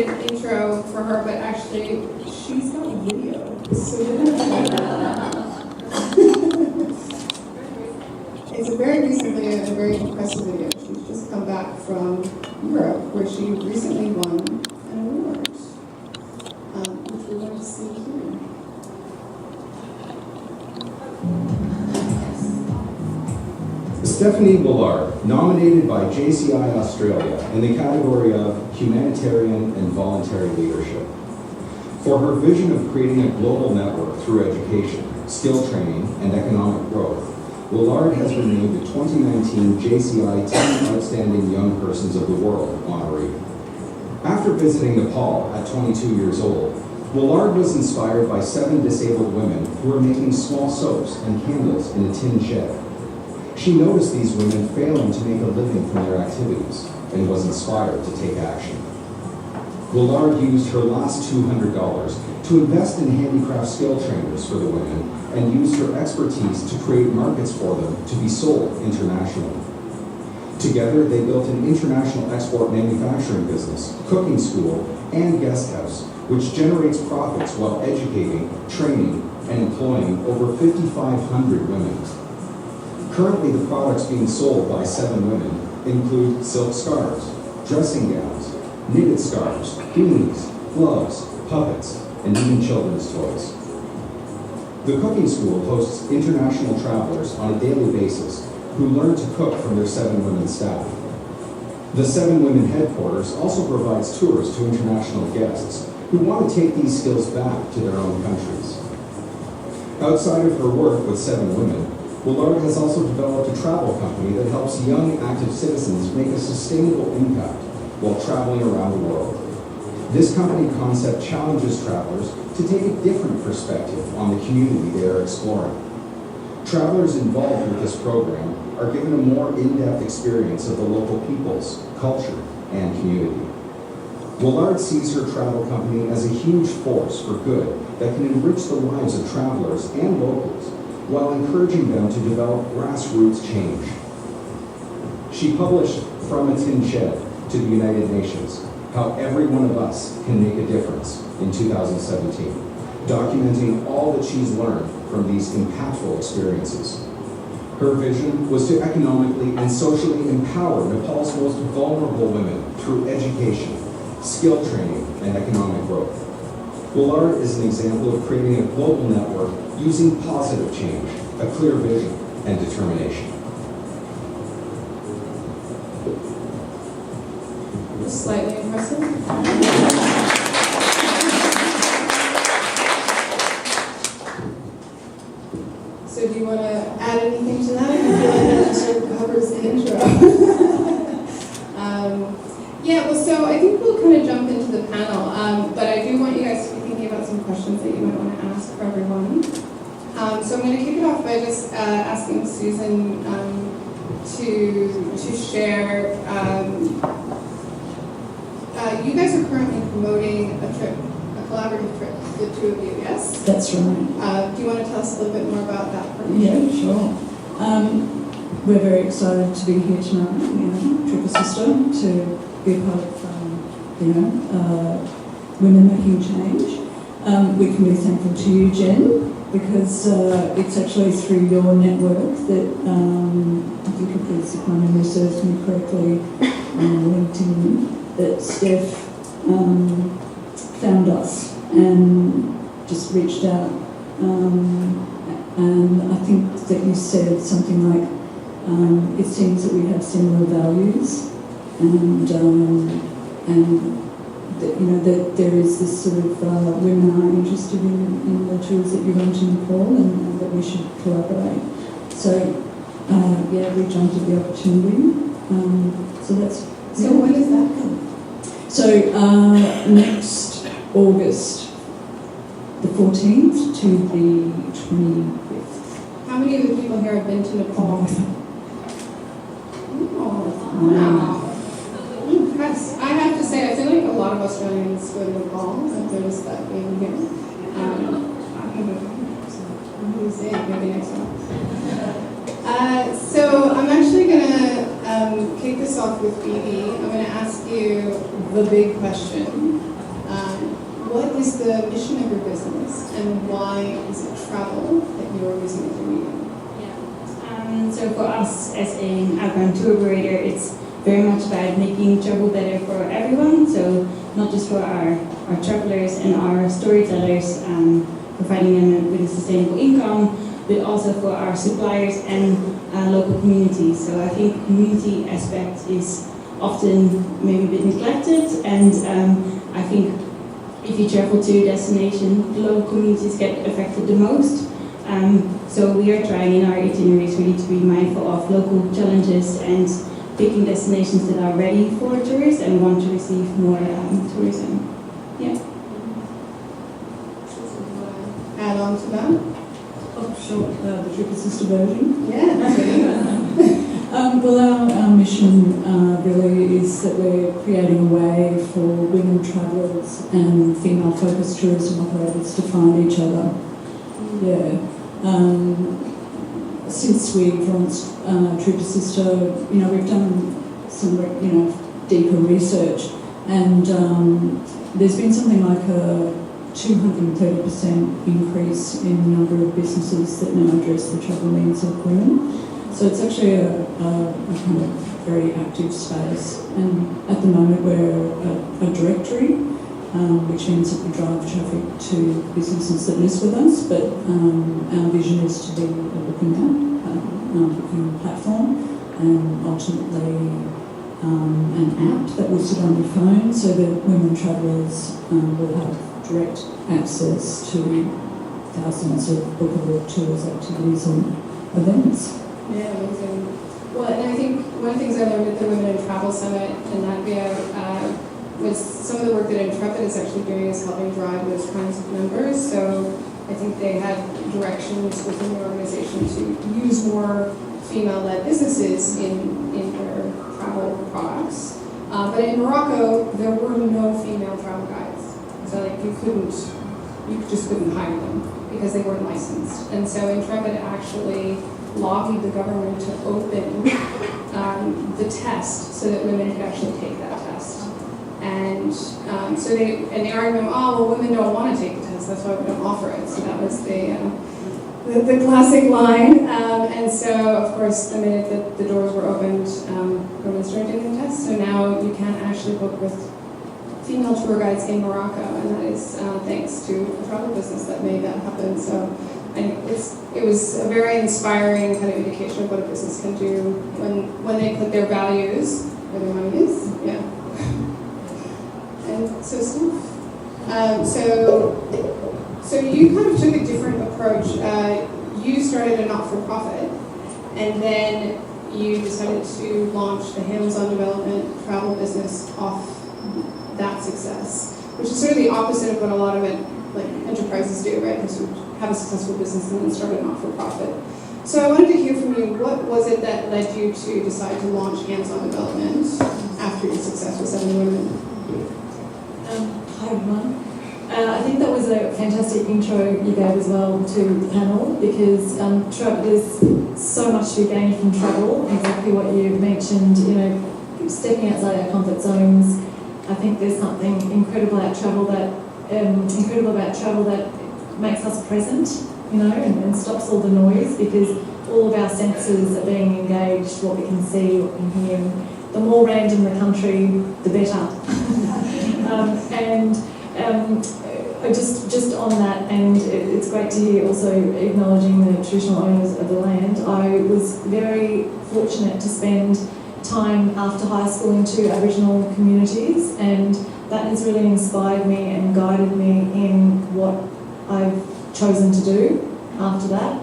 long-winded intro for her, but actually, she's got a video. So we're going to try that. It's a very recent video and a very impressive video. She's just come back from Europe, where she recently won an award, which we're going to see here. Stephanie Willard, nominated by JCI Australia in the category of Humanitarian and Voluntary Leadership. For her vision of creating a global network through education, skill training, and economic growth, Willard has been named the 2019 JCI 10 Outstanding Young Persons of the World honoree. After visiting Nepal at 22 years old, Willard was inspired by 7 disabled women who were making small soaps and candles in a tin shed. She noticed these women failing to make a living from their activities and was inspired to take action. Willard used her last $200 to invest in handicraft skill trainers for the women and used her expertise to create markets for them to be sold internationally. Together, they built an international export manufacturing business, cooking school, and guest house, which generates profits while educating, training, and employing over 5,500 women. Currently, the products being sold by 7 women include silk scarves, dressing gowns, knitted scarves, beanies, gloves, puppets, and even children's toys. The cooking school hosts international travelers on a daily basis who learn to cook from their 7 women staff. The 7 women headquarters also provides tours to international guests who want to take these skills back to their own countries. Outside of her work with 7 women, Willard has also developed a travel company that helps young active citizens make a sustainable impact while traveling around the world. This company concept challenges travelers to take a different perspective on the community they are exploring. Travelers involved with this program are given a more in-depth experience of the local peoples, culture, and community. Willard sees her travel company as a huge force for good that can enrich the lives of travelers and locals while encouraging them to develop grassroots change. She published From a Tin Shed to the United Nations, How Every One of Us Can Make a Difference in 2017, documenting all that she's learned from these impactful experiences. Her vision was to economically and socially empower Nepal's most vulnerable women through education, skill training, and economic growth. Willard is an example of creating a global network using positive change, a clear vision, and determination. Slightly impressive. So do you want to add anything to that? I feel like that sort of covers the intro. Yeah, well, so I think we'll kind of jump into the panel, but I do want you guys to be thinking about some questions that you might want to ask for everyone. So I'm going to kick it off by just asking Susan to share. You guys are currently promoting a collaborative trip, the 2 of you, yes? That's right. Do you want to tell us a little bit more about that partnership? Yeah, sure. We're very excited to be here tonight, Triple Sister, to be a part of, women making change. We can be thankful to you, Jen, because it's actually through your network that, I think if my memory serves me correctly, on LinkedIn, that Steph found us and just reached out. And I think that you said something like, it seems that we have similar values, and that there is this sort of women are interested in the tools that you run to Nepal, and that we should collaborate. So we jumped at the opportunity. So when does that come? So next August, the 14th to the 25th. How many of the people here have been to Nepal? Wow. Impressed. I have to say, I feel like a lot of Australians go to Nepal. I've noticed that being here. Maybe next one. So I'm actually going to kick this off with Phoebe. I'm going to ask you the big question. what is the mission of your business and why is it travel that you're using as a medium? So for us as an outbound tour operator, it's very much about making travel better for everyone. So not just for our travelers and our storytellers, providing them with a sustainable income, but also for our suppliers and local communities. So I think the community aspect is often maybe a bit neglected, and I think if you travel to a destination, the local communities get affected the most. So we are trying in our itineraries really to be mindful of local challenges and picking destinations that are ready for tourists and want to receive more tourism. Yeah. Add on to that? Oh, sure, the trip assisted version. Yeah. Well, our mission really is that we're creating a way for women travellers and female-focused tourism operators to find each other. Yeah. Since we've launched Trooper Sister, we've done some, deeper research, and there's been something like a 230% increase in the number of businesses that now address the travel needs of women. So it's actually a kind of very active space, and at the moment we're a directory, which means that we drive traffic to businesses that list with us, but our vision is to be a booking platform, and ultimately an app that will sit on your phone so that women travellers will have direct access to thousands of bookable tours, activities and events. Yeah, amazing. Well, and I think one of the things I learned at the Women in Travel Summit in Latvia was some of the work that Intrepid is actually doing is helping drive those kinds of numbers. So I think they had directions within the organization to use more female-led businesses in their travel products. But in Morocco, there were no female travel guides. So like you just couldn't hire them because they weren't licensed. And so Intrepid actually lobbied the government to open the test so that women could actually take that test. And so the argument, well, women don't want to take the test, that's why we don't offer it. So that was the classic line. And so, of course, the minute that the doors were opened, women started taking the test. So now you can actually book with female tour guides in Morocco, and that is thanks to a travel business that made that happen. So it was a very inspiring kind of indication of what a business can do when they put their values where their money is. Yeah. And so so you kind of took a different approach. You started a not-for-profit, and then you decided to launch a hands-on development travel business off that success, which is sort of the opposite of what a lot of enterprises do, right? Because you have a successful business and then start a not-for-profit. So I wanted to hear from you, what was it that led you to decide to launch hands-on development after your success with 7 Women? Hi everyone. I think that was a fantastic intro you gave as well to the panel, because there's so much to be gained from travel, exactly what you mentioned, stepping outside our comfort zones. I think there's something incredible about travel that makes us present, and stops all the noise, because all of our senses are being engaged, what we can see, what we can hear. The more random the country, the better. Just on that, and it's great to hear also acknowledging the traditional owners of the land. I was very fortunate to spend time after high school into Aboriginal communities, and that has really inspired me and guided me in what I've chosen to do after that.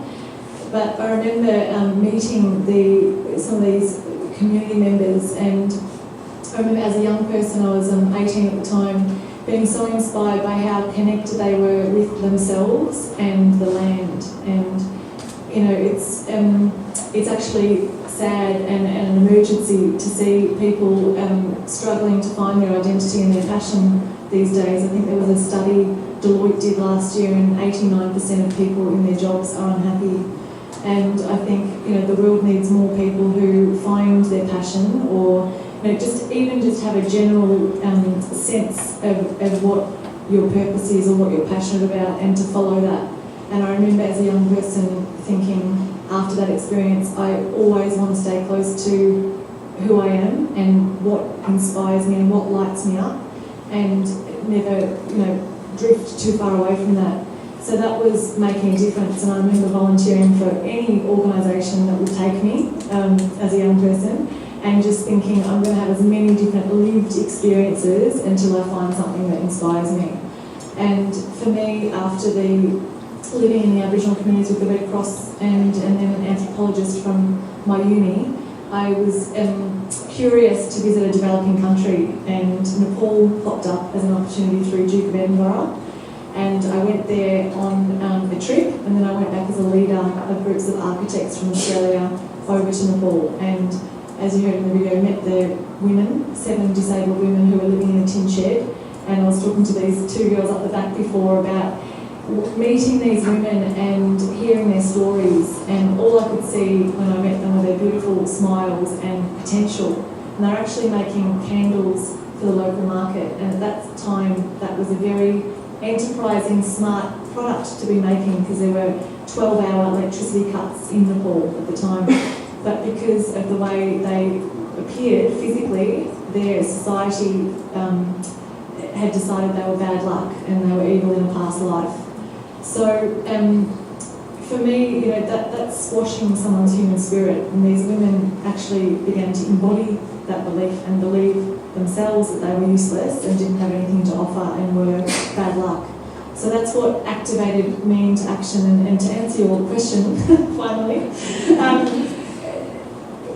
But I remember meeting some of these community members, and I remember as a young person, I was 18 at the time, being so inspired by how connected they were with themselves and the land. And it's actually sad and an emergency to see people struggling to find their identity and their passion these days. I think there was a study Deloitte did last year, and 89% of people in their jobs are unhappy. And I think the world needs more people who find their passion, or just have a general sense of what your purpose is or what you're passionate about, and to follow that. And I remember as a young person thinking, after that experience, I always want to stay close to who I am and what inspires me and what lights me up, and never, drift too far away from that. So that was making a difference, and I remember volunteering for any organisation that would take me as a young person, and just thinking I'm going to have as many different lived experiences until I find something that inspires me. And for me, after living in the Aboriginal communities with the Red Cross and then an anthropologist from my uni, I was curious to visit a developing country, and Nepal popped up as an opportunity through Duke of Edinburgh. And I went there on a trip, and then I went back as a leader of groups of architects from Australia over to Nepal. And as you heard in the video, met the women, 7 disabled women who were living in a tin shed. And I was talking to these 2 girls up the back before about meeting these women and hearing their stories. And all I could see when I met them were their beautiful smiles and potential. And they're actually making candles for the local market. And at that time, that was a very enterprising, smart product to be making, because there were 12-hour electricity cuts in Nepal at the time. But because of the way they appeared physically, their society had decided they were bad luck and they were evil in a past life. So for me, that's squashing someone's human spirit, and these women actually began to embody that belief and believe themselves that they were useless and didn't have anything to offer and were bad luck. So that's what activated me into action. And to answer your question, finally,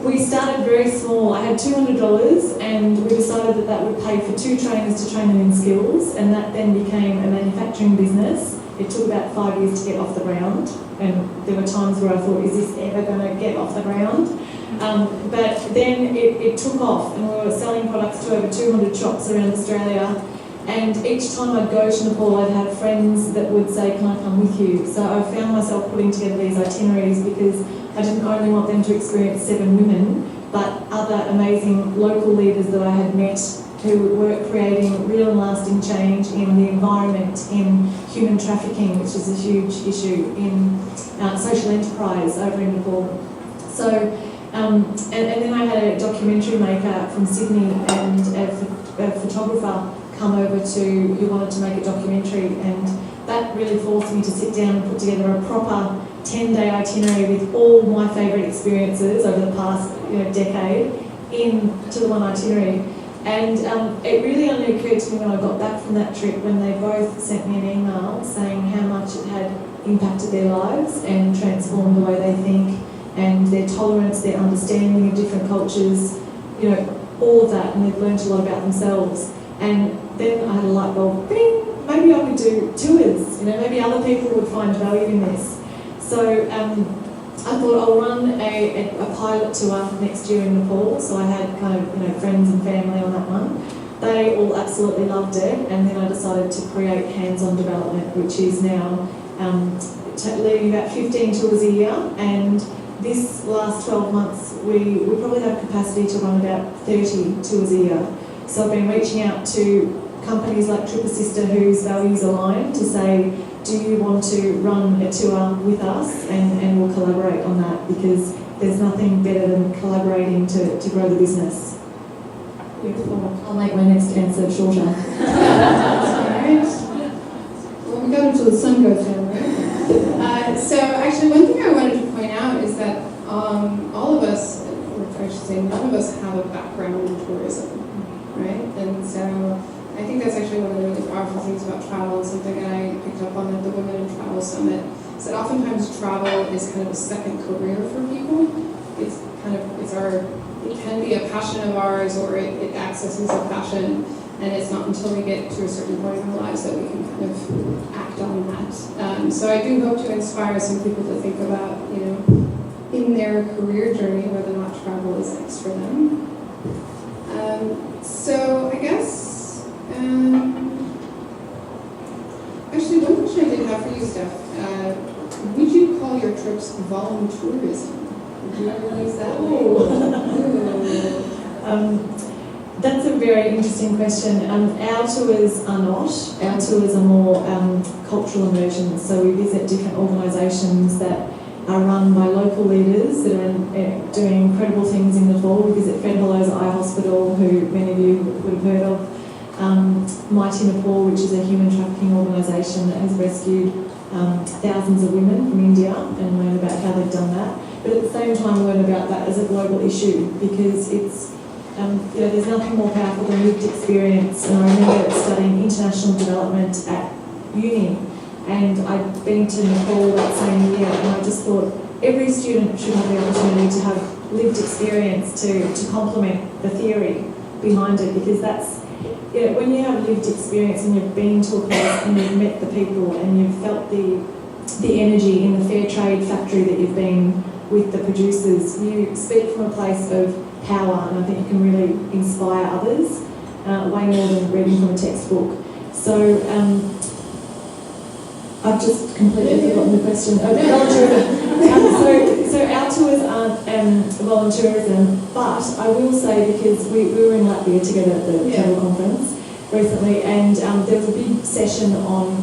we started very small. I had $200, and we decided that would pay for 2 trainers to train them in skills, and that then became a manufacturing business. It took about 5 years to get off the ground, and there were times where I thought, is this ever going to get off the ground? But then it took off, and we were selling products to over 200 shops around Australia. And each time I'd go to Nepal, I'd have friends that would say, can I come with you? So I found myself putting together these itineraries because I didn't only want them to experience 7 women, but other amazing local leaders that I had met who were creating real and lasting change in the environment, in human trafficking, which is a huge issue, in social enterprise over in Nepal. So, and then I had a documentary maker from Sydney and a photographer come over who wanted to make a documentary, and that really forced me to sit down and put together a proper 10-day itinerary with all my favourite experiences over the past decade into the one itinerary. And it really only occurred to me when I got back from that trip, when they both sent me an email saying how much it had impacted their lives and transformed the way they think and their tolerance, their understanding of different cultures, all of that, and they've learned a lot about themselves. And then I had a light bulb, bing, maybe I could do tours, maybe other people would find value in this. So I thought I'll run a pilot tour next year in Nepal. So I had kind of friends and family on that one. They all absolutely loved it, and then I decided to create hands-on development, which is now leading about 15 tours a year. And this last 12 months, we probably have capacity to run about 30 tours a year. So I've been reaching out to companies like Trip Sister whose values align to say, do you want to run a tour with us, and we'll collaborate on that, because there's nothing better than collaborating to grow the business. Beautiful. I'll make my next answer shorter. Alright. Well, we got until the sun goes down, right? So actually one thing I wanted to point out is that all of us, or I should say none of us, have a background in tourism, right? And so I think that's actually one of the really powerful things about travel, and something that I picked up on at the Women in Travel Summit, is that oftentimes travel is kind of a second career for people. It can be a passion of ours, or it accesses a passion, and it's not until we get to a certain point in our lives that we can kind of act on that. So I do hope to inspire some people to think about, in their career journey, whether or not travel is X for them. So I guess, actually one question I did have for you, Steph, would you call your trips volunteerism? Would you ever use that? That's a very interesting question. Our tours are not. Our tours are more cultural immersions. So we visit different organisations that are run by local leaders that are doing incredible things in Nepal. We visit Fred Hollow's Eye Hospital, who many of you would have heard of. Mighty Nepal, which is a human trafficking organisation that has rescued thousands of women from India, and learn about how they've done that. But at the same time, learn about that as a global issue, because it's there's nothing more powerful than lived experience. And I remember studying international development at uni, and I'd been to Nepal that same year, and I just thought every student should have the opportunity to have lived experience to complement the theory behind it, because that's, when you have lived experience and you've been to a place and you've met the people and you've felt the energy in the fair trade factory that you've been with the producers, you speak from a place of power, and I think you can really inspire others, way more than reading from a textbook. So I've just completely forgotten the question. Volunteerism. So our tours aren't volunteerism, but I will say, because we were in Latvia together at the travel conference recently, and there was a big session on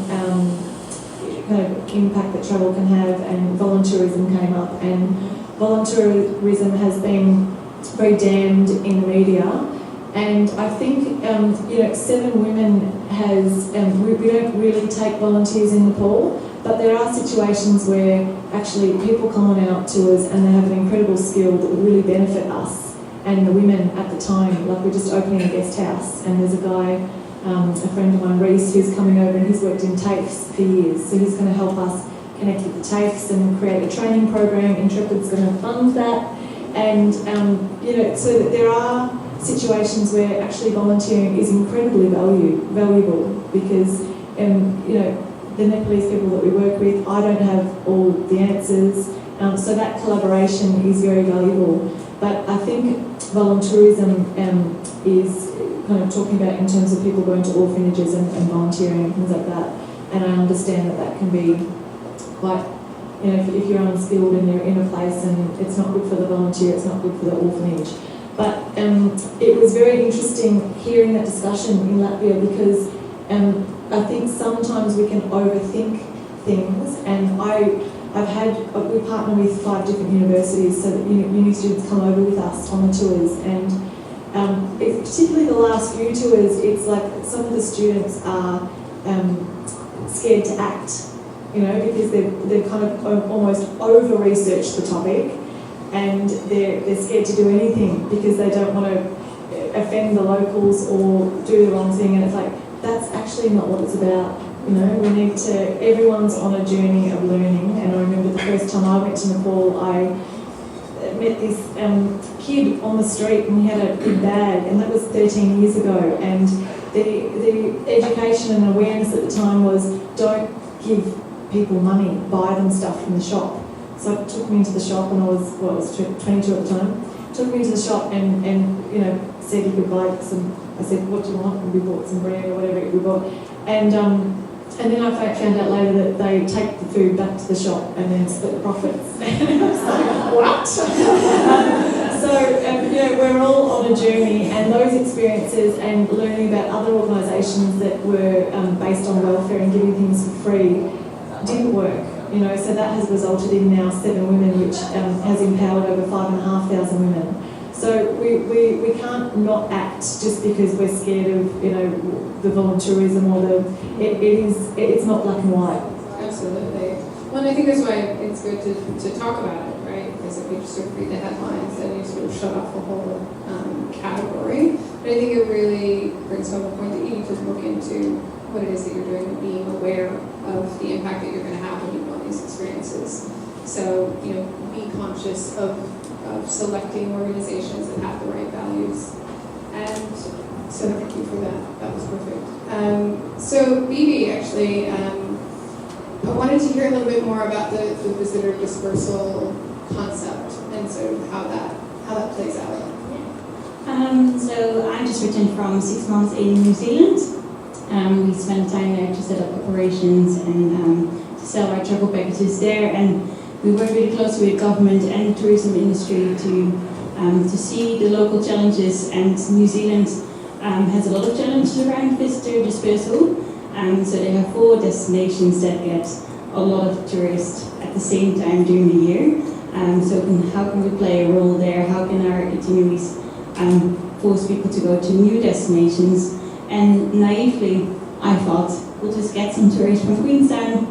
kind of impact that travel can have, and volunteerism came up, and volunteerism has been very damned in the media. And I think, 7 Women has, we don't really take volunteers in Nepal, but there are situations where actually people come on our tours and they have an incredible skill that would really benefit us and the women at the time. Like, we're just opening a guest house, and there's a guy, a friend of mine, Reese, who's coming over, and he's worked in TAFEs for years, so he's going to help us connect with the TAFEs and create a training program. Intrepid's going to fund that. And, so that there are situations where actually volunteering is incredibly valuable, because, the Nepalese people that we work with, I don't have all the answers, so that collaboration is very valuable. But I think volunteerism is kind of talking about in terms of people going to orphanages and volunteering and things like that, and I understand that can be quite, if you're unskilled and you're in a place and it's not good for the volunteer, it's not good for the orphanage. But it was very interesting hearing that discussion in Latvia, because I think sometimes we can overthink things, and we partner with 5 different universities, so that uni students come over with us on the tours, and particularly the last few tours, it's like some of the students are scared to act, because they've kind of almost over-researched the topic, and they're scared to do anything because they don't want to offend the locals or do the wrong thing. And it's like, that's actually not what it's about. We need to, everyone's on a journey of learning. And I remember the first time I went to Nepal, I met this kid on the street, and he had a big bag, and that was 13 years ago. And the education and awareness at the time was, don't give people money, buy them stuff from the shop. So I took me into the shop, and I was 22 at the time. Took me into the shop and said he could buy some. I said, what do you want? And we bought some bread or whatever we bought. And then I found out later that they take the food back to the shop and then split the profits. And I was like, what? So we're all on a journey, and those experiences and learning about other organisations that were based on welfare and giving things for free didn't work. So that has resulted in now 7 Women, which has empowered over 5,500 women. So we can't not act just because we're scared of the volunteerism or it's not black and white. Absolutely. Well, and I think that's why it's good to talk about it, right? Because if you just sort of read the headlines, then you sort of shut off the whole category. But I think it really brings home the point that you need to look into what it is that you're doing and being aware of the impact that you're going to have when you go on these experiences. So, be conscious of selecting organizations that have the right values. And so thank you for that. That was perfect. So Bibi, actually, I wanted to hear a little bit more about the visitor dispersal concept, and so how that plays out. So I just returned from 6 months in New Zealand. We spent time there to set up operations and to sell our travel packages there, and we work really closely with government and the tourism industry to see the local challenges. And New Zealand has a lot of challenges around visitor dispersal. So they have 4 destinations that get a lot of tourists at the same time during the year. So how can we play a role there? How can our itineraries force people to go to new destinations? And naively, I thought, we'll just get some tourists from Queenstown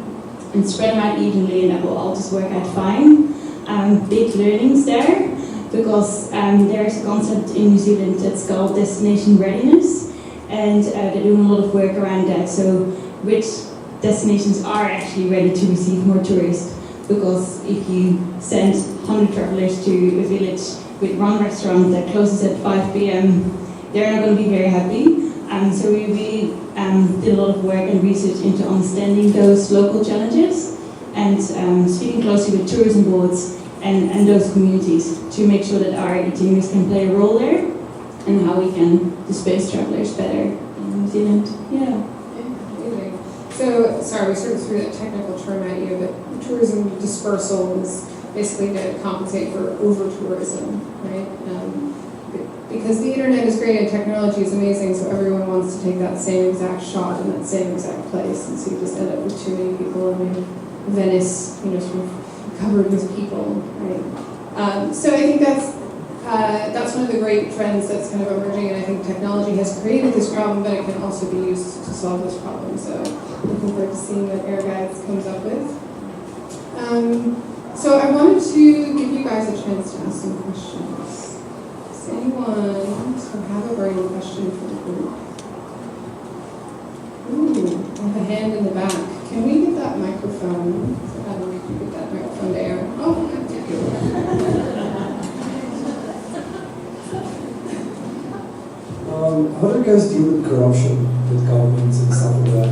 and spread them out evenly, and that will all just work out fine. Big learnings there, because there's a concept in New Zealand that's called destination readiness, and they're doing a lot of work around that. So which destinations are actually ready to receive more tourists? Because if you send 100 travellers to a village with one restaurant that closes at 5 p.m, they're not going to be very happy. So we really did a lot of work and research into understanding those local challenges and speaking closely with tourism boards and those communities to make sure that our itineraries can play a role there and how we can disperse travellers better in New Zealand. Yeah. Amazing. So, sorry, we sort of threw that technical term at you, but tourism dispersal is basically to compensate for over-tourism, right? Because the internet is great and technology is amazing, so everyone wants to take that same exact shot in that same exact place, and so you just end up with too many people, and maybe Venice, sort of covered with people, right? So I think that's one of the great trends that's kind of emerging, and I think technology has created this problem, but it can also be used to solve this problem. So looking forward to seeing what Air Guides comes up with. So I wanted to give you guys a chance to ask some questions. Does anyone have a burning question for the group? Ooh, I have a hand in the back. Can we get that microphone? Could you get that microphone to Aaron? Oh, thank How do you guys deal with corruption with governments and stuff like that?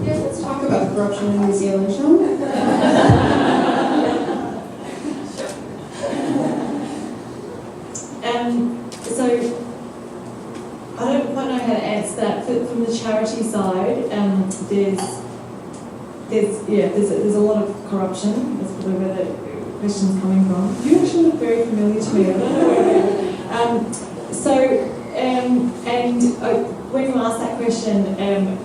Yeah, let's talk about the corruption in New Zealand, shall we? So I don't quite know how to answer that. From the charity side, there's a lot of corruption. That's probably where the question's coming from. You actually look very familiar to me. I don't know where. When you asked that question,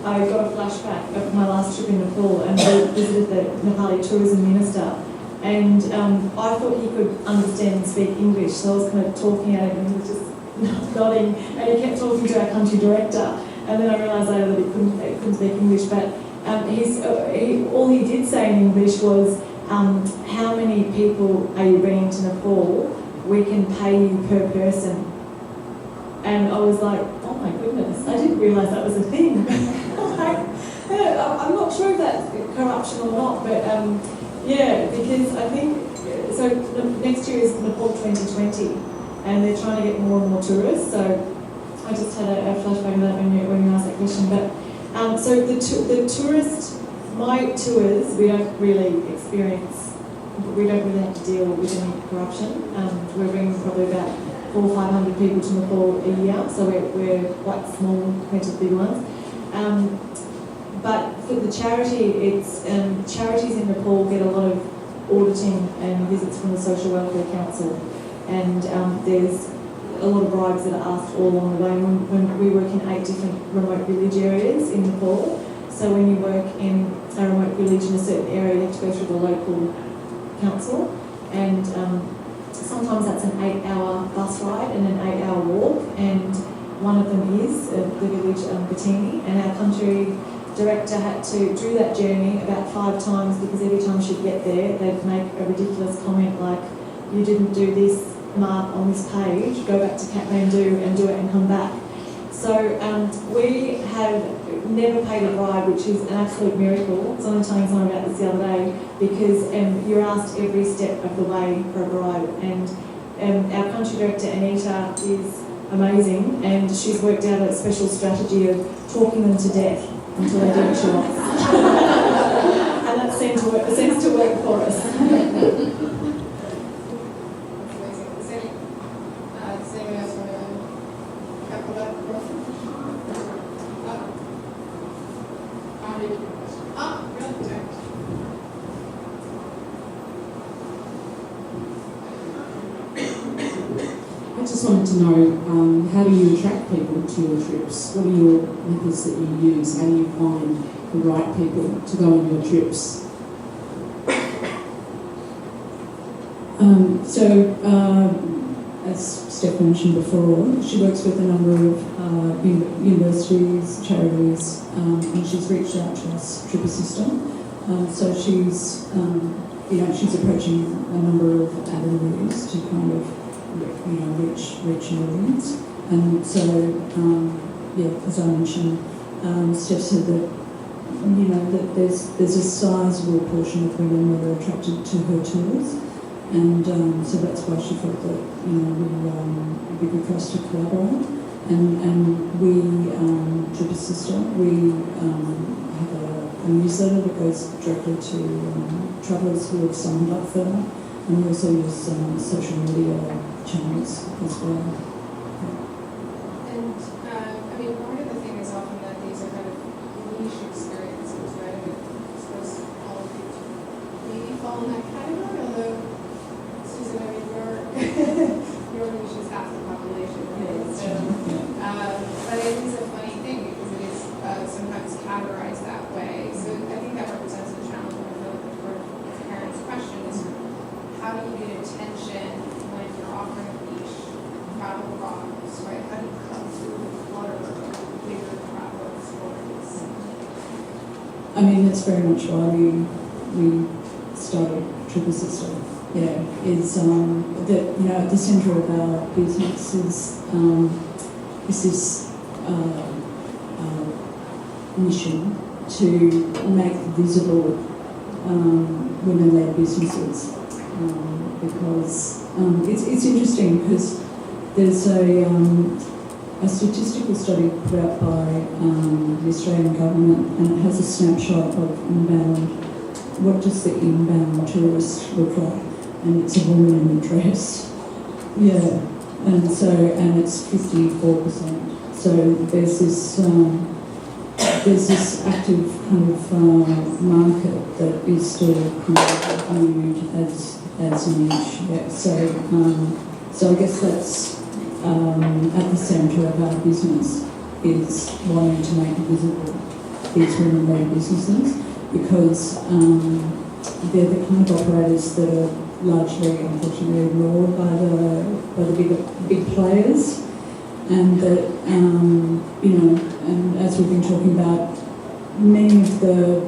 I got a flashback of my last trip in Nepal, and I visited the Nepali tourism minister. And I thought he could understand and speak English, so I was kind of talking at him, and he was just nodding, and he kept talking to our country director. And then I realised later that he couldn't speak English, but all he did say in English was, how many people are you bringing to Nepal? We can pay you per person. And I was like, oh my goodness, I didn't realise that was a thing. I'm not sure if that's corruption or not, but yeah, because I think, so next year is Nepal 2020, and they're trying to get more and more tourists, so I just had a flashback of that when you asked that question. But so the tourist, my tours, we don't really have to deal with any corruption. We're bringing probably about 400 or 500 people to Nepal a year, so we're quite small compared to the big ones. But for the charity, it's charities in Nepal get a lot of auditing and visits from the Social Welfare Council, and there's a lot of bribes that are asked all along the way. When we work in 8 different remote village areas in Nepal, so when you work in a remote village in a certain area, you have to go through the local council, and sometimes that's an 8-hour bus ride and an 8-hour walk, and one of them is the village Batini, and our country director had to do that journey about 5 times, because every time she'd get there, they'd make a ridiculous comment like, you didn't do this mark on this page, go back to Kathmandu and do it and come back. So we have never paid a bribe, which is an absolute miracle. I was only telling someone about this the other day, because you're asked every step of the way for a bribe, and our country director Anita is amazing, and she's worked out a special strategy of talking them to death until they do what she wants. And that seems to work for us. just wanted to know, how do you attract people to your trips? What are your methods that you use? How do you find the right people to go on your trips? As Steph mentioned before, she works with a number of universities, charities, and she's reached out to us, Trip Assistant. So she's, she's approaching a number of avenues to kind of, reach your needs. And so, as I mentioned, Steph said that, that there's a sizable portion of women that are attracted to her tours. And so that's why she felt that it'd be good for us to collaborate. And we, Trip Assistant, we have a newsletter that goes directly to travellers who have signed up for that, and we also use social media channels as well. And part of the thing is often that these are kind of niche experiences, right? I suppose all of you maybe fall in that category, although Susan, your niche is half the population, right? So, but it is a funny thing because it is sometimes categorized that way. So I think that represents a challenge. I feel like for parents' question is how do you get attention when you're offering a niche travel products, right? How do you cut through the clutter of bigger travel stories? I mean, that's very much why we started Trip Assistant. Is that at the centre of our business is this mission to make visible women-led businesses, because it's interesting because there's a statistical study put out by the Australian government, and it has a snapshot of inbound. What does the inbound tourist look like? And it's a woman in a dress. And it's 54%. So there's this active kind of market that is still kind of viewed as a niche. So I guess that's at the centre of our business, is wanting to make visible these women-led businesses, because they're the kind of operators that are largely, unfortunately, ignored by the big players, and that and as we've been talking about, many of the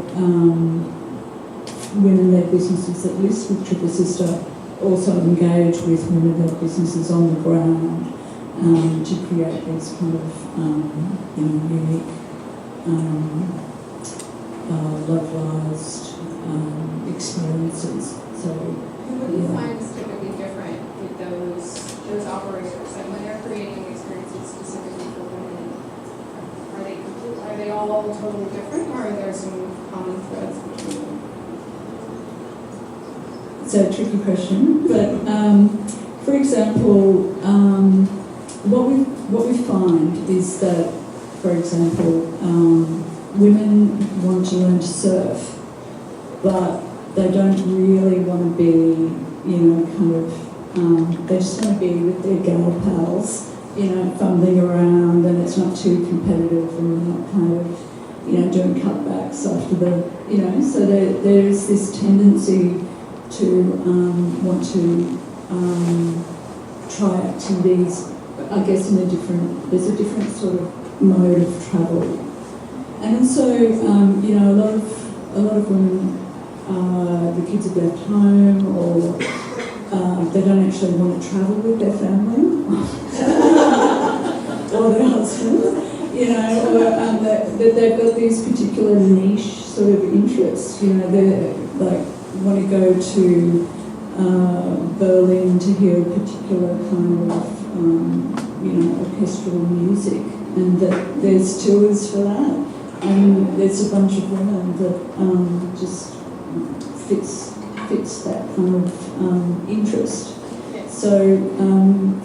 women-led businesses that list with Trip Assistant also engage with women-led businesses on the ground to create these kind of unique, localised experiences. So. What do you find is typically different with those operators, and when they're creating experiences specifically for women? Are they all totally different, or are there some common threads between them? It's a tricky question, but for example, what we find is that, for example, women want to learn to surf, but they don't really want to be, they just want to be with their gal pals, fumbling around, and it's not too competitive, and not kind of, doing cutbacks after the, so there is this tendency to want to try activities, I guess, there's a different sort of mode of travel. And so, a lot of women, the kids have left home, or they don't actually want to travel with their family or their husband, or that they've got these particular niche sort of interests. They like want to go to Berlin to hear a particular kind of orchestral music, and that there's tours for that. And there's a bunch of women that just fits that kind of interest. So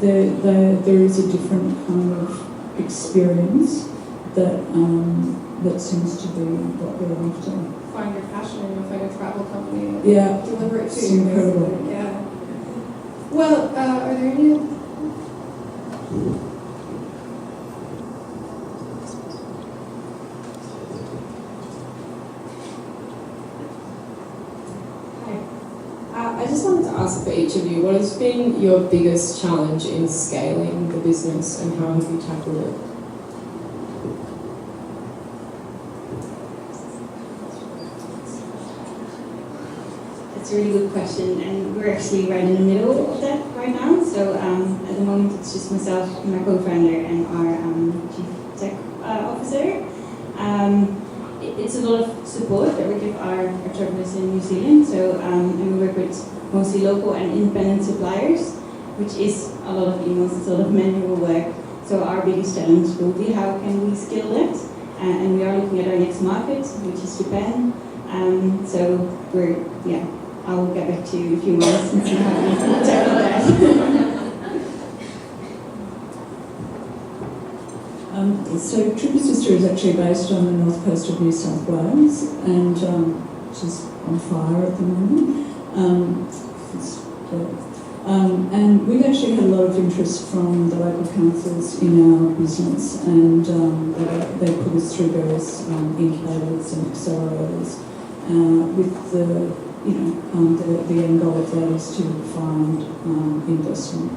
there is a different kind of experience that seems to be what they're after. Find your passion and find a travel company and deliver it to it's you. Incredible. Yeah. Well, are there any ask it for each of you. What has been your biggest challenge in scaling the business and how have you tackled it? That's a really good question, and we're actually right in the middle of that right now. So at the moment, it's just myself, my co-founder, and our chief tech officer. It's a lot of support that we give our travelers in New Zealand. So and we work with mostly local and independent suppliers, which is a lot of emails, it's a lot of manual work. So our biggest challenge will be how can we scale that? And we are looking at our next market, which is Japan. So I will get back to you in a few months and see how we tackle that. So Trip Sister is actually based on the north coast of New South Wales, and which is on fire at the moment. And we've actually had a lot of interest from the local councils in our business, and they put us through various incubators and accelerators with the end goal of that is to find investment.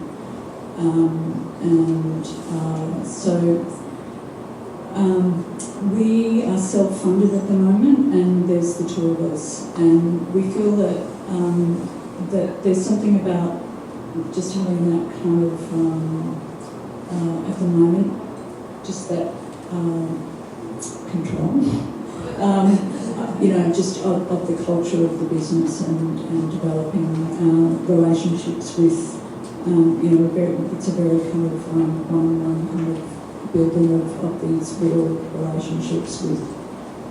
We are self-funded at the moment, and there's the two of us, and we feel that that there's something about just having that kind of at the moment, just that control, just of the culture of the business and developing relationships with, it's a very kind of one-on-one kind of building of these real relationships with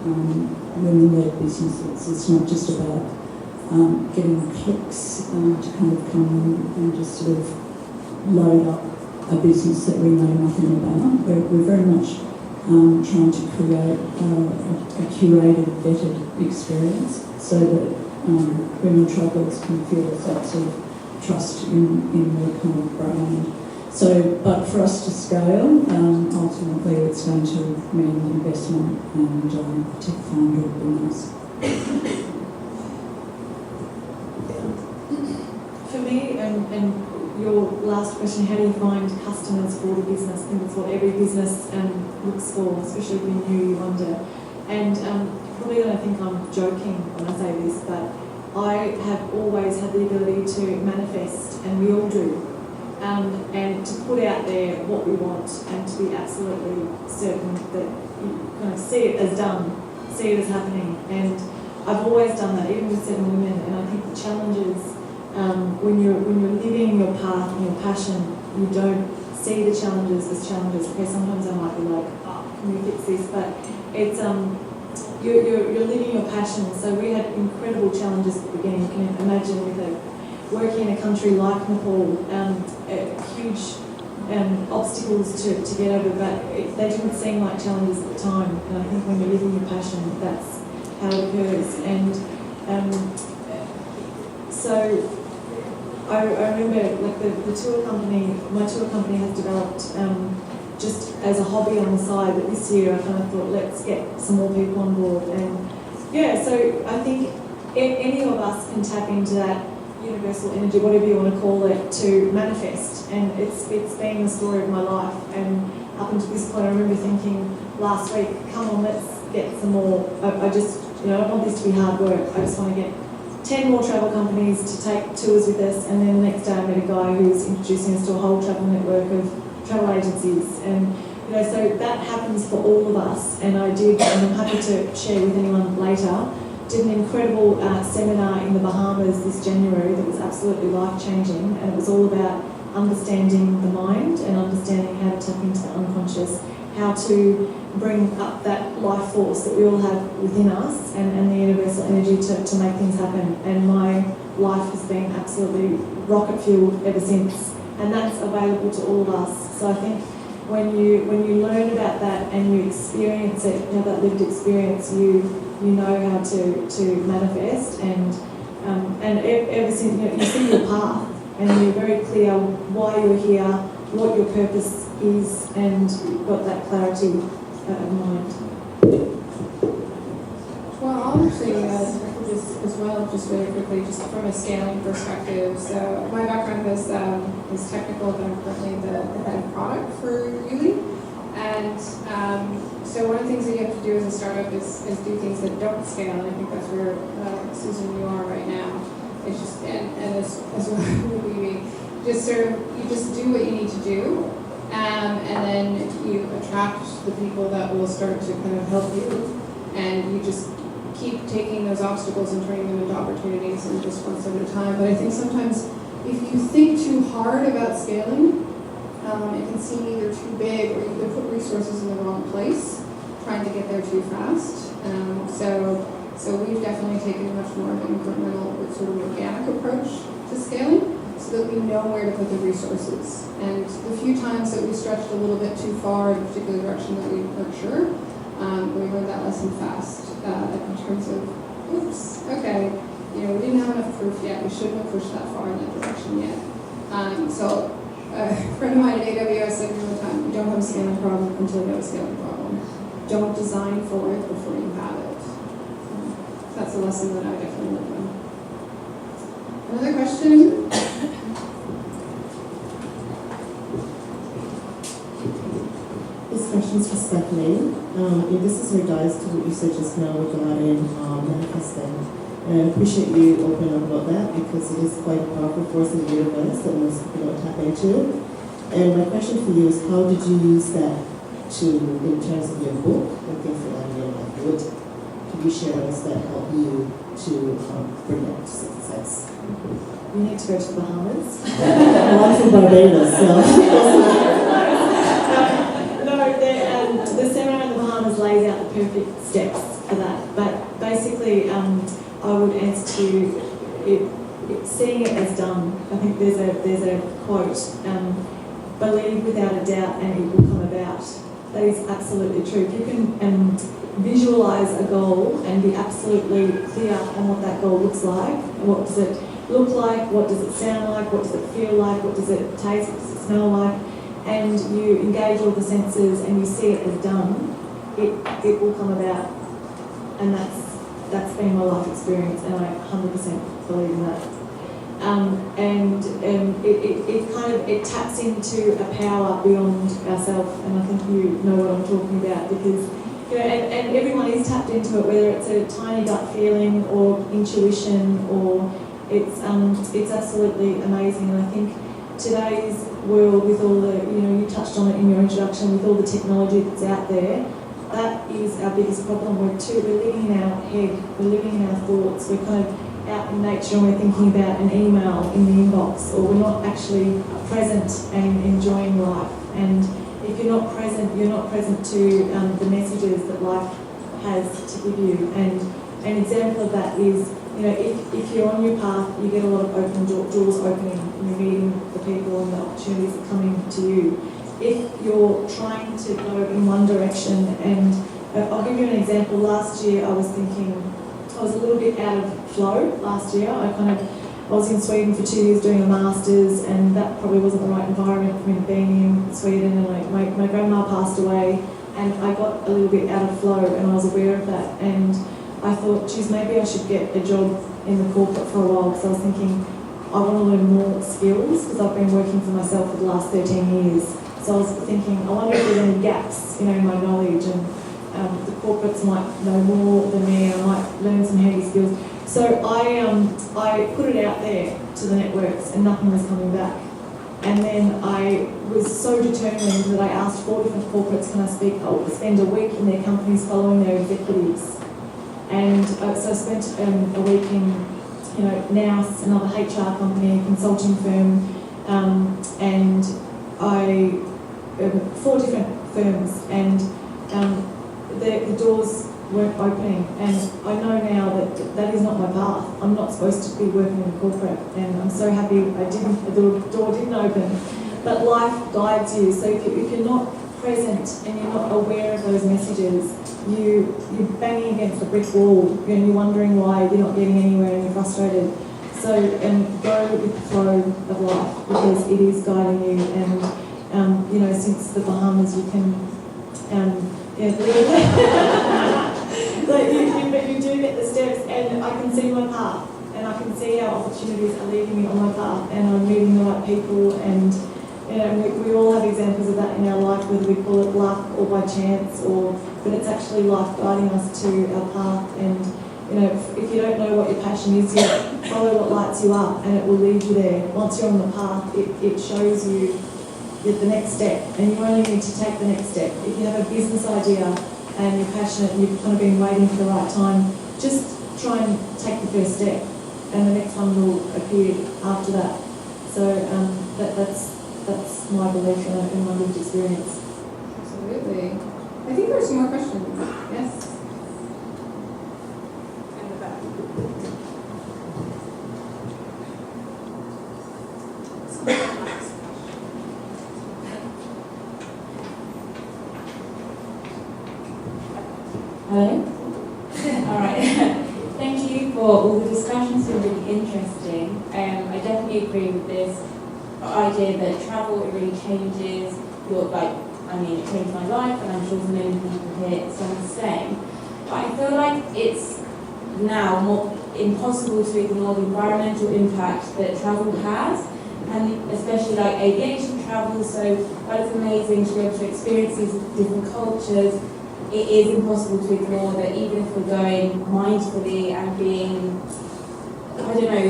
women-led businesses. It's not just about getting clicks to kind of come and just sort of load up a business that we know nothing about. We're very much trying to create a curated, vetted experience so that women travellers can feel a sense of trust in the kind of brand. So, but for us to scale, ultimately it's going to mean investment, and tech fund would be nice. For me, and your last question, how do you find customers for the business? I think it's what every business looks for, especially when you wonder. And probably don't think I'm joking when I say this, but I have always had the ability to manifest, and we all do. And to put out there what we want, and to be absolutely certain that you kind of see it as done, see it as happening. And I've always done that, even with 7 Women. And I think the challenge is when you're living your path and your passion, you don't see the challenges as challenges. Okay, sometimes I might be like, can we fix this? But it's you're living your passion. So we had incredible challenges at the beginning. You can imagine working in a country like Nepal, huge obstacles to get over, but they didn't seem like challenges at the time. And I think when you're living your passion, that's how it occurs. And so I remember, like the tour company, my tour company has developed just as a hobby on the side, but this year I kind of thought, let's get some more people on board. And yeah, so I think any of us can tap into that universal energy, whatever you want to call it, to manifest. And it's been the story of my life. And up until this point, I remember thinking last week, come on, let's get some more. I just, I don't want this to be hard work. I just want to get 10 more travel companies to take tours with us. And then the next day I met a guy who was introducing us to a whole travel network of travel agencies. And so that happens for all of us. And I did, and I'm happy to share with anyone later, did an incredible seminar in the Bahamas this January that was absolutely life-changing, and it was all about understanding the mind and understanding how to tap into the unconscious, how to bring up that life force that we all have within us and the universal energy to make things happen. And my life has been absolutely rocket-fueled ever since, and that's available to all of us. So I think when you learn about that and you experience it, that lived experience, you know how to manifest, and ever since you see your path and you're very clear why you're here, what your purpose is, and you've got that clarity of mind. Well, I'll actually just as well, just really quickly, just from a scaling perspective. So my background is technical, but I'm currently the head of product for YouLi. And so one of the things that you have to do as a startup is do things that don't scale. And I think that's where, Susan, you are right now. It's just, and as well we just sort of, you just do what you need to do. And then you attract the people that will start to kind of help you. And you just keep taking those obstacles and turning them into opportunities, and just one step at a time. But I think sometimes if you think too hard about scaling, it can seem either too big, or you can put resources in the wrong place, trying to get there too fast. So we've definitely taken a much more of an incremental, sort of organic approach to scaling, so that we know where to put the resources. And the few times that we stretched a little bit too far in a particular direction that we weren't sure, we learned that lesson fast in terms of, oops, okay, we didn't have enough proof yet. We shouldn't have pushed that far in that direction yet. So a friend of mine at AWS said all the time, you don't have a scaling problem until you have a scaling problem. Don't design for it before you have it. That's a lesson that I definitely learned from. Another question? This question is for Stephanie. This is regards to what you said just now regarding manifesting. And I appreciate you opening up about that, because it is quite a powerful force in the universe that most people don't tap into. And my question for you is, how did you use that in terms of your book and things like that? What could you share with us that helped you to bring that to success? You need to go to the Bahamas. Well, I'm from Barbados, so. The seminar in the Bahamas lays out the perfect steps for that. But basically, I would answer to it, seeing it as done. I think there's a quote, believe without a doubt and it will come about. That is absolutely true. If you can visualise a goal and be absolutely clear on what that goal looks like, and what does it look like, what does it sound like, what does it feel like, what does it taste, what does it smell like, and you engage all the senses and you see it as done, it will come about. And that's been my life experience, and I 100% believe in that. It taps into a power beyond ourselves, and I think you know what I'm talking about, because and everyone is tapped into it, whether it's a tiny gut feeling or intuition, or it's absolutely amazing. And I think today's world, with all the, you touched on it in your introduction, with all the technology that's out there, that is our biggest problem. We're living in our head, we're living in our thoughts, we're kind of out in nature and we're thinking about an email in the inbox, or we're not actually present and enjoying life. And if you're not present to the messages that life has to give you. And an example of that is, if you're on your path, you get a lot of open doors opening, and you're meeting the people and the opportunities that are coming to you. If you're trying to go in one direction, and I'll give you an example. Last year I was a little bit out of flow last year. I was in Sweden for 2 years doing a master's, and that probably wasn't the right environment for me to be in Sweden. And my grandma passed away, and I got a little bit out of flow, and I was aware of that. And I thought, geez, maybe I should get a job in the corporate for a while, because I was thinking, I want to learn more skills, because I've been working for myself for the last 13 years. So I was thinking, I wonder if there's any gaps, in my knowledge, and the corporates might know more than me, and I might learn some handy skills. So I put it out there to the networks, and nothing was coming back. And then I was so determined that I asked 4 different corporates, can I spend a week in their companies following their executives. And so I spent a week in, Nous, another HR company, consulting firm, and 4 different firms, and the doors weren't opening. And I know now that is not my path. I'm not supposed to be working in corporate, and I'm so happy the door didn't open. But life guides you, so if you're not present and you're not aware of those messages, you're banging against a brick wall, and you're wondering why you're not getting anywhere, and you're frustrated. So go with the flow of life, because it is guiding you. And since the Bahamas, you can you do at the steps and I can see my path and I can see how opportunities are leading me on my path and I'm meeting the right people and you know, we all have examples of that in our life, whether we call it luck or by chance but it's actually life guiding us to our path and you know, if you don't know what your passion is yet, follow what lights you up and it will lead you there. Once you're on the path, it shows you the next step and you only need to take the next step. If you have a business idea and you're passionate and you've kind of been waiting for the right time, just try and take the first step and the next one will appear after that. So that's my belief in my lived experience. Absolutely. I think there's some more questions. Yes? In the back. Hello? Alright. Thank you for all the discussions, they're really interesting. I definitely agree with this idea that travel, it really changes your, it changed my life and I'm sure for many people here it's the same. But I feel like it's now more impossible to ignore the environmental impact that travel has, and especially like aviation travel, so while it's amazing to be able to experience these different cultures, it is impossible to ignore that even if we're going mindfully and being,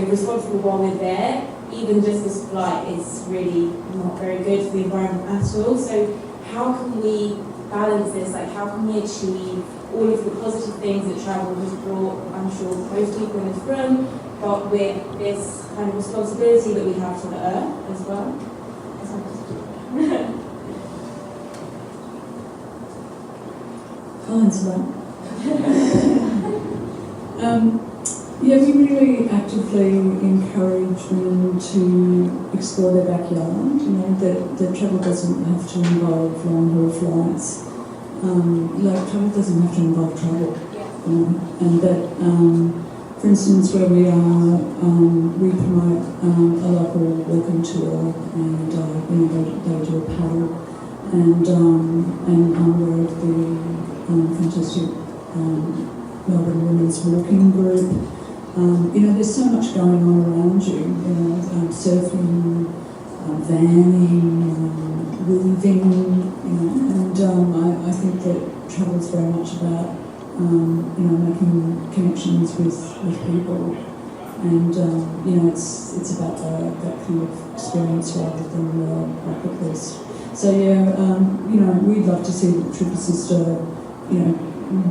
responsible while we're there, even just this flight is really not very good for the environment at all. So how can we balance this? Like how can we achieve all of the positive things that travel has brought, I'm sure, most people in this room, but with this kind of responsibility that we have to the earth as well? I'll answer that. Yeah, we really actively encourage women to explore their backyard. You know, that travel doesn't have to involve long-haul flights. Travel doesn't have to involve travel. And that, for instance, where we are, we promote a local walking tour, and they do a paddle, and I'm aware of the fantastic Melbourne Women's Walking Group. There's so much going on around you. Surfing, vanning, weaving. And I think that travel is very much about making connections with people, and it's about that kind of experience rather than the bucket list. So we'd love to see the Triple Sister,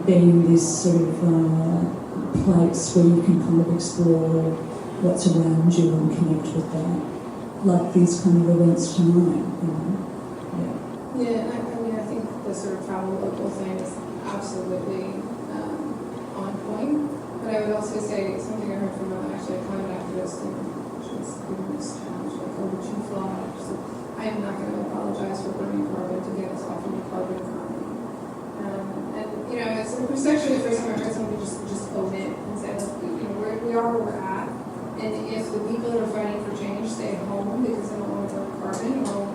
being this sort of place where you can kind of explore what's around you and connect with that, like these kind of events tonight. Yeah, I think the sort of travel local thing is absolutely on point. But I would also say something I heard from actually a climate activist, and she was given this challenge, like, would you fly? So I am not going to apologize for burning carbon to get us off of the carbon economy. It was actually the first time I heard somebody just own it and say, look, we are where we're at, and if the people that are fighting for change stay home because they don't want to burn carbon, well,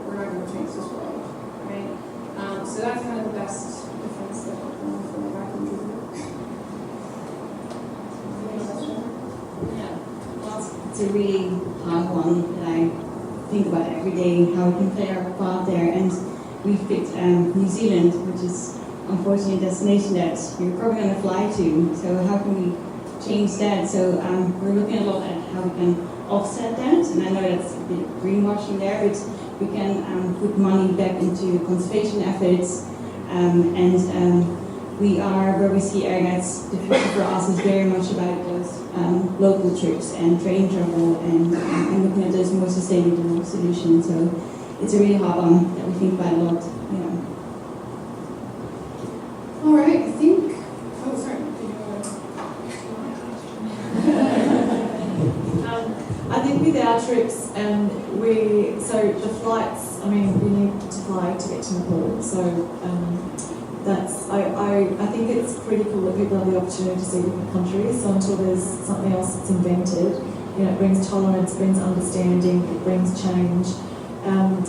we're not going to change this world, right? So that's kind of the best defense that I feel like I can do. Yeah, well, it's a really hard one that I think about every day, how we can play our part there, and we picked New Zealand, which is unfortunately a destination that you're probably going to fly to, so how can we change that? So we're looking a lot at how we can offset that, and I know that's a bit of greenwashing there, but we can put money back into conservation efforts, and we are, where we see airnets, the future for us is very much about those local trips and train travel and looking at those more sustainable solutions. So it's a really hard one that we think about a lot. All right, I think. Oh, sorry. I think with our trips, so the flights, we need to fly to get to Nepal. So I think it's critical that people have the opportunity to see different countries. So until there's something else that's invented, it brings tolerance, brings understanding, it brings change. On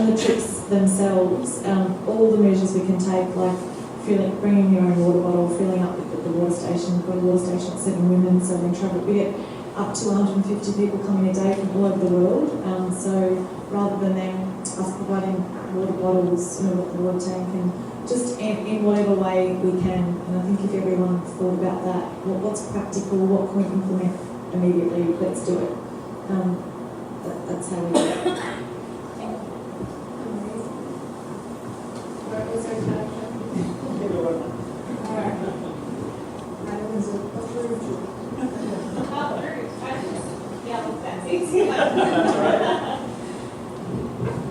the trips themselves, all the measures we can take, like bringing your own water bottle, filling up at the water station. We've got a water station at Seven Women, so we get up to 150 people coming a day from all over the world. So rather than us providing water bottles, the water tank, and just in whatever way we can. And I think if everyone thought about that, what's practical, what can we implement immediately, let's do it. That's how we do it. What was our question? That was approved.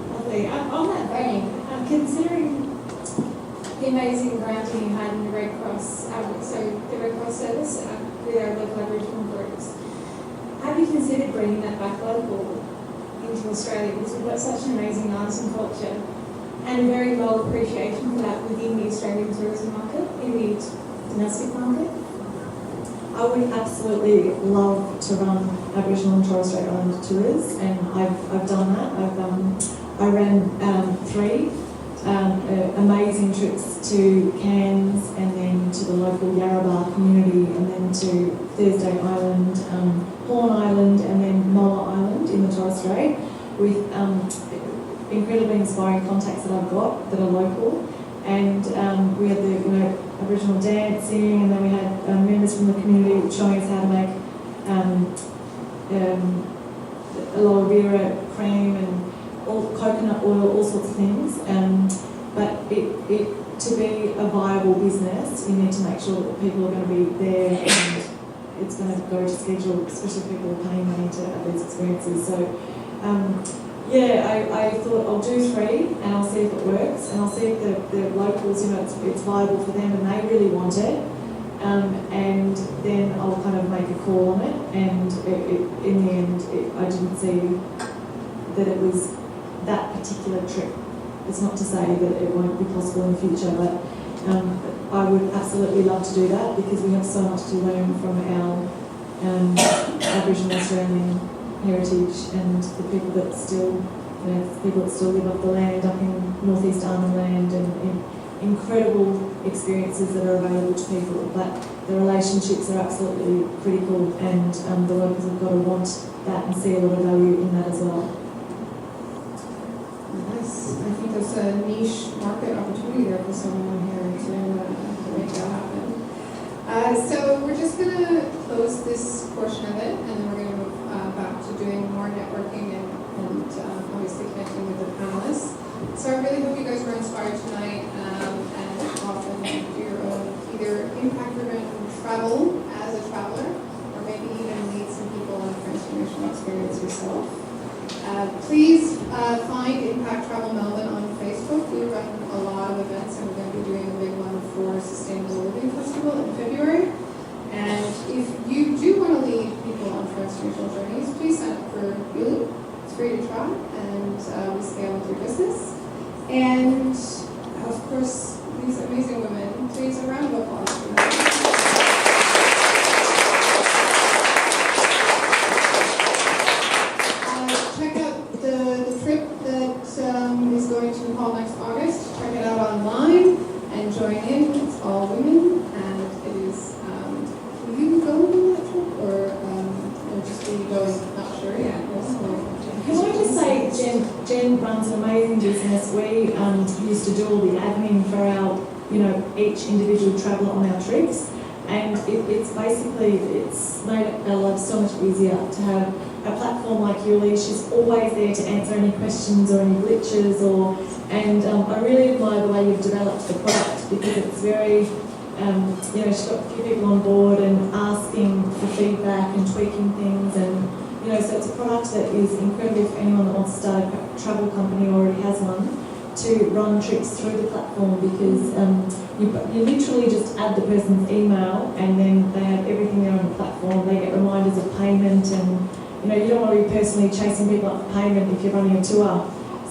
Lovely. On that vein, considering the amazing granting you had in the Red Cross, so the Red Cross service with our local Aboriginal groups, have you considered bringing that back local into Australia? Because we've got such an amazing arts and culture and a very low appreciation for that within the Australian tourism market, in the domestic market. I would absolutely love to run Aboriginal and Torres Strait Islander tours, and I've done that. I ran 3 amazing trips to Cairns, and then to the local Yarrabah community, and then to Thursday Island, Horn Island, and then Moa Island in the Torres Strait, with incredibly inspiring contacts that I've got that are local. And we had the Aboriginal dancing, and then we had members from the community showing us how to make aloe vera cream and all coconut oil, all sorts of things. But to be a viable business, you need to make sure that people are going to be there, and it's going to go to schedule, especially if people are paying money to have these experiences. So. I thought I'll do 3 and I'll see if it works, and I'll see if the locals, it's viable for them and they really want it, and then I'll kind of make a call on it. And in the end, I didn't see that it was that particular trip. It's not to say that it won't be possible in the future, but I would absolutely love to do that, because we have so much to learn from our Aboriginal Australian heritage and the people that still live off the land up in northeast Arnhem Land, and incredible experiences that are available to people. But the relationships are absolutely critical, and the locals have got to want that and see a lot of value in that as well. Nice. I think there's a niche market opportunity there for someone here to make that happen. So we're just going to close this portion of it, and then we're going to move back to doing more networking and obviously connecting with the panelists. So I really hope you guys were inspired tonight, and often do your own either impact-driven travel as a traveler, or maybe even lead some people on a transformational experience yourself. Please find Impact Travel Melbourne on Facebook. We run a lot of events, and we're going to be doing a big one for Sustainable Living Festival in February. And if you do want to lead people on transformational journeys, please sign up for YouLi. It's free to try, and we scale with your business. And of course, these amazing women. Please, a round of applause for them. Check out the trip that is going to Nepal next August. Check it out online and join in. It's all women, and it is. Will you go on that trip, or just be going? Not sure yet. Can I just say, Jen runs an amazing business. We used to do all the admin for our, each individual traveller on our trips, and it's made our lives so much easier to have a platform like YouLi. She's always there to answer any questions or any glitches, and I really admire the way you've developed the product, because it's very, she's got a few people on board and asking for feedback and tweaking things, and so it's a product that is incredible for anyone that wants to start a travel company or already has one, to run trips through the platform, because you literally just add the person's email, and then they have everything there on the platform. They get reminders of payment, and you don't want to be personally chasing people up for payment if you're running a tour.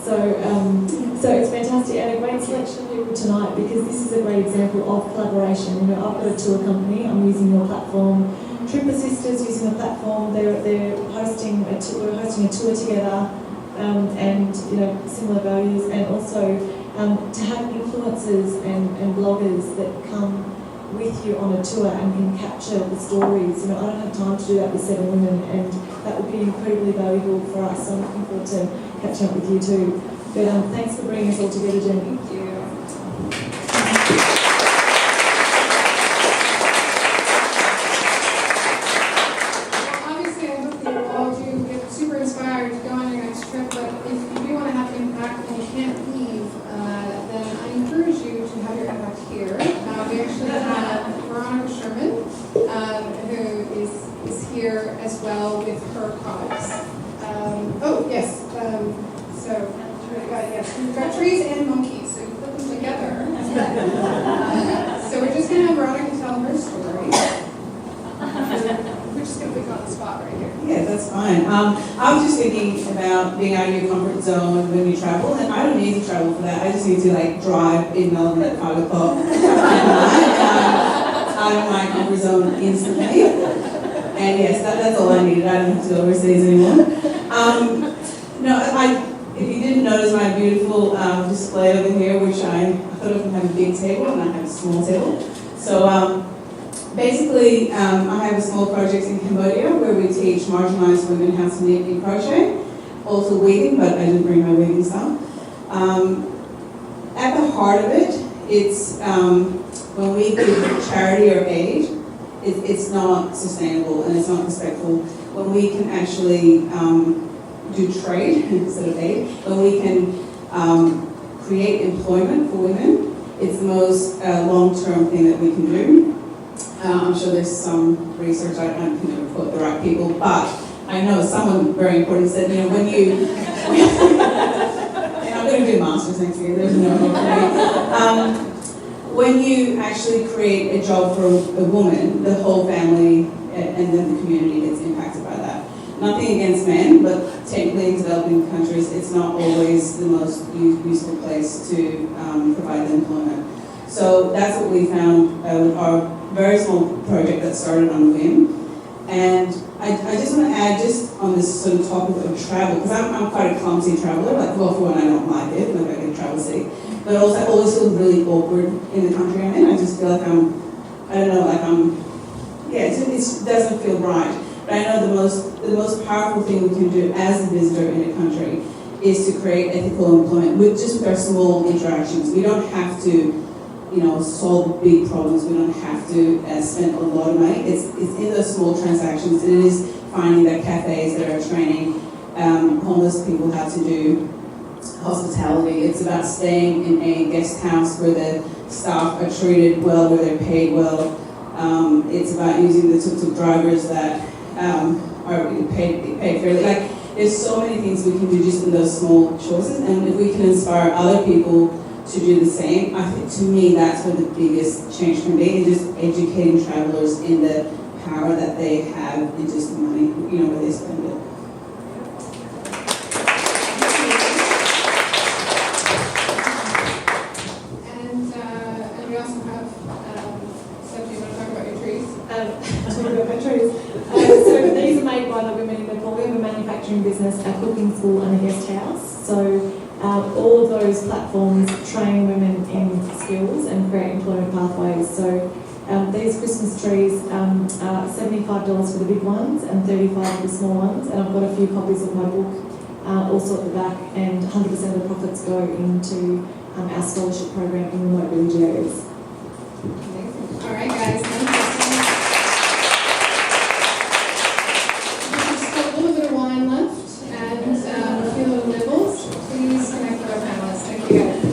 So it's fantastic, and a great selection of people tonight, because this is a great example of collaboration. I've got a tour company, I'm using your platform. Trip Assisters using the platform, we're hosting a tour together, and similar values, and also to have influencers and bloggers that come with you on a tour and can capture the stories. I don't have time to do that with 7 women, and that would be incredibly valuable for us. So I'm looking forward to catching up with you too. But thanks for bringing us all together, Jen. Thank you. Obviously, I hope that you all do get super inspired to go on your next trip, but if you do want to have impact and you can't leave, then I encourage you to have your impact here. We actually have Veronica Sherman, who is here as well with her products. Oh, yes. We've got trees and monkeys, so you put them together. So we're just going to have Veronica tell her story. We're just going to put you on the spot right here. Yeah, that's fine. I was just thinking about being out of your comfort zone when you travel, and I don't need to travel for that. I just need to drive in Melbourne at 5 o'clock out of my comfort zone instantly. And yes, that's all I needed. I don't have to go overseas anymore. If you didn't notice my beautiful display over here, which I thought I was going to have a big table and I have a small table. So basically, I have a small project in Cambodia where we teach marginalised women how to knit in crochet, also weaving, but I didn't bring my weaving stuff. At the heart of it, it's when we give charity or aid, it's not sustainable and it's not respectful. When we can actually do trade instead of aid, when we can create employment for women, it's the most long-term thing that we can do. I'm sure there's some research, I can never quote the right people, but I know someone very important said, when you, and I'm going to do masters next year, there's no hope. When you actually create a job for a woman, the whole family and then the community gets impacted by that. Nothing against men, but technically in developing countries, it's not always the most useful place to provide the employment. So that's what we found with our very small project that started on a whim. And I just want to add, just on this sort of topic of travel, because I'm quite a clumsy traveler, for one, I don't like it, I get travel sick, but also I always feel really awkward in the country I'm in. I just feel like it doesn't feel right. But I know the most powerful thing we can do as a visitor in a country is to create ethical employment with our small interactions. We don't have to solve big problems. We don't have to spend a lot of money. It's in those small transactions. It is finding that cafes that are training homeless people how to do hospitality. It's about staying in a guest house where the staff are treated well, where they're paid well. It's about using the tuk-tuk drivers that are paid fairly. There's so many things we can do just in those small choices, and if we can inspire other people to do the same, I think to me that's where the biggest change can be, in just educating travelers in the power that they have in just the money, where they spend it. And we also have, Steph, do you want to talk about your trees? Talk about my trees. So these are made by the women in Nepal. We have a manufacturing business, a cooking school and a guest house. So all of those platforms train women in skills and create employment pathways. So these Christmas trees are $75 for the big ones and $35 for the small ones. And I've got a few copies of my book also at the back, and 100% of the profits go into our scholarship program in remote village areas. Amazing. All right, guys. Thank you so much. There's still a little bit of wine left and a few little nibbles. Please connect with our panelists. Thank you, guys.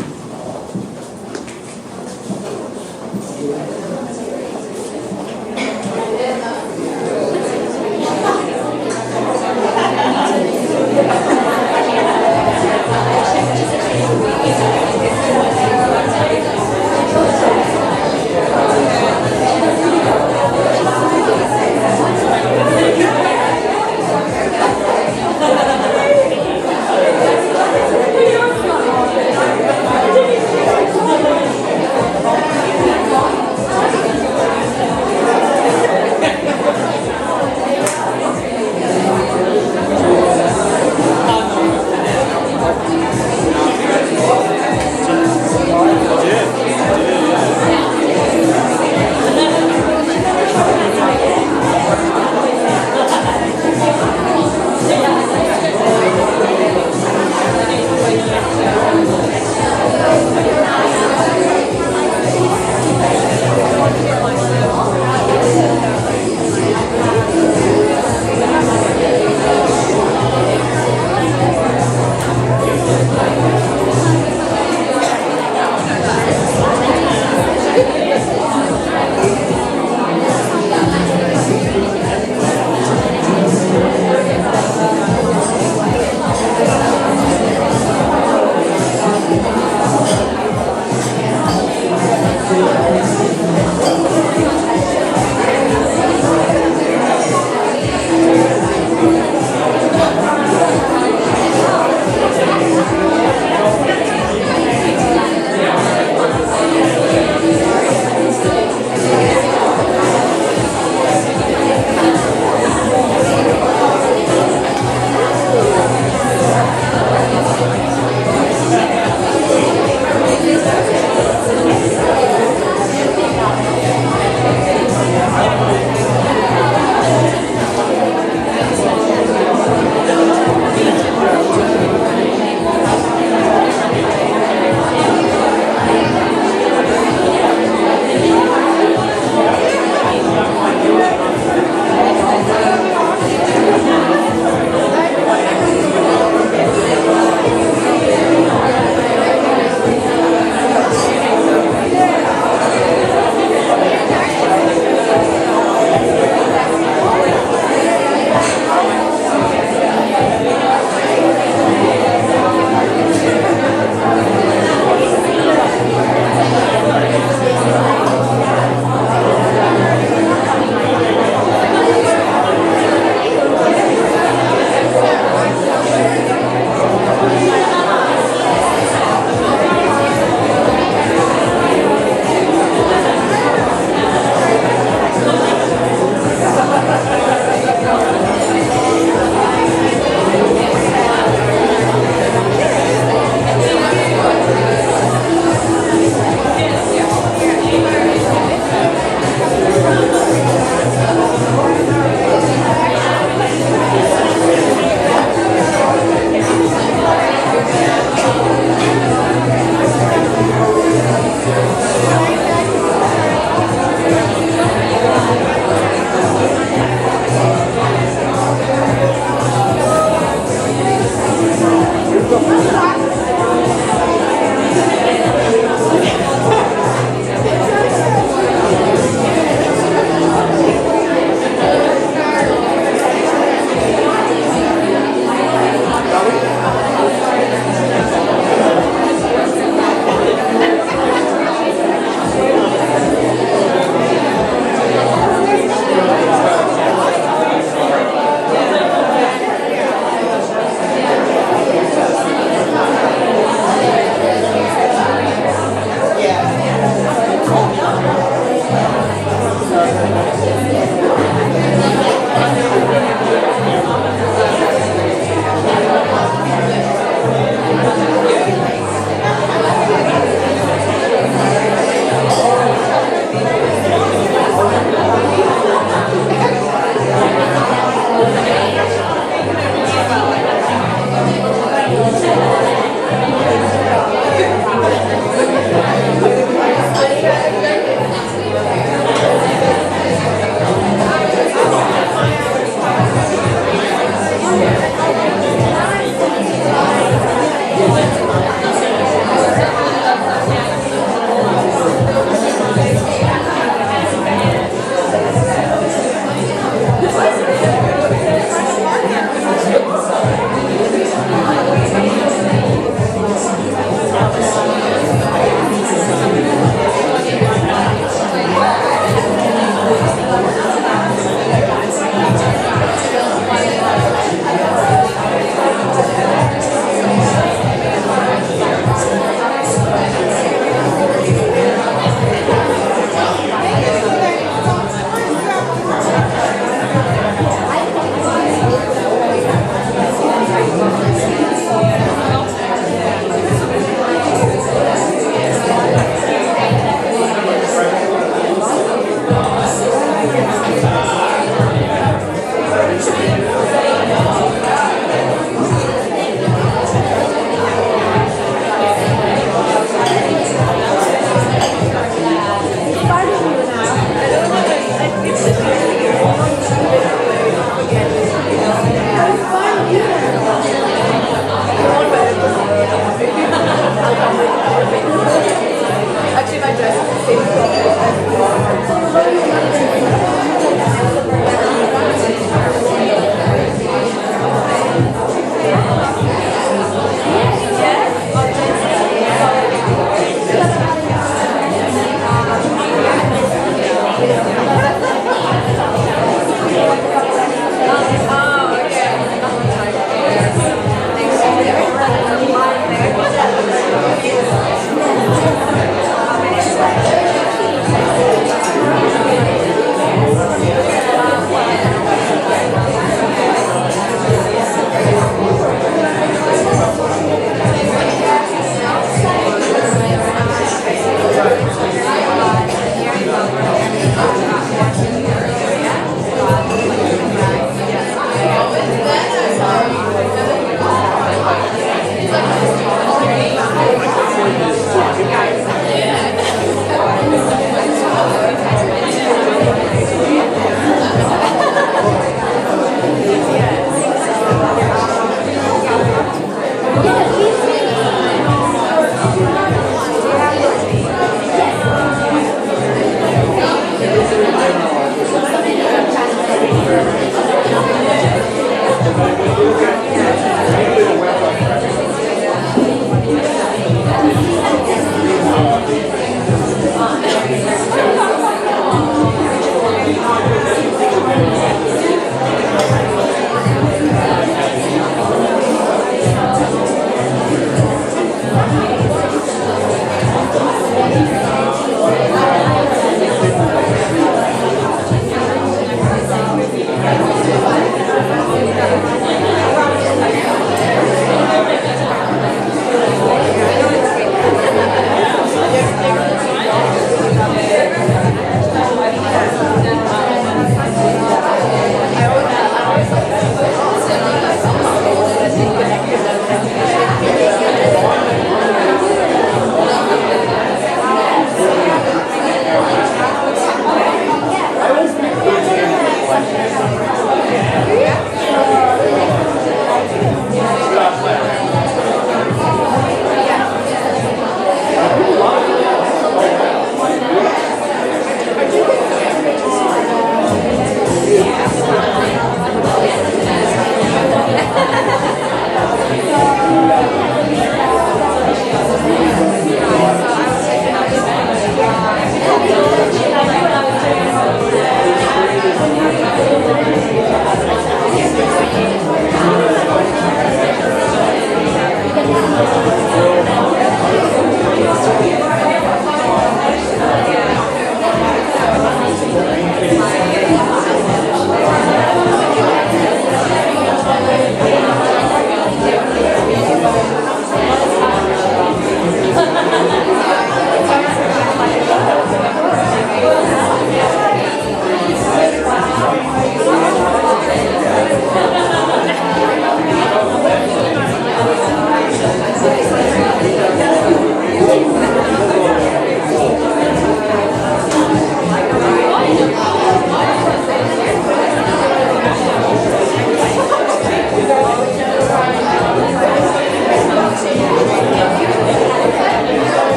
Thank you.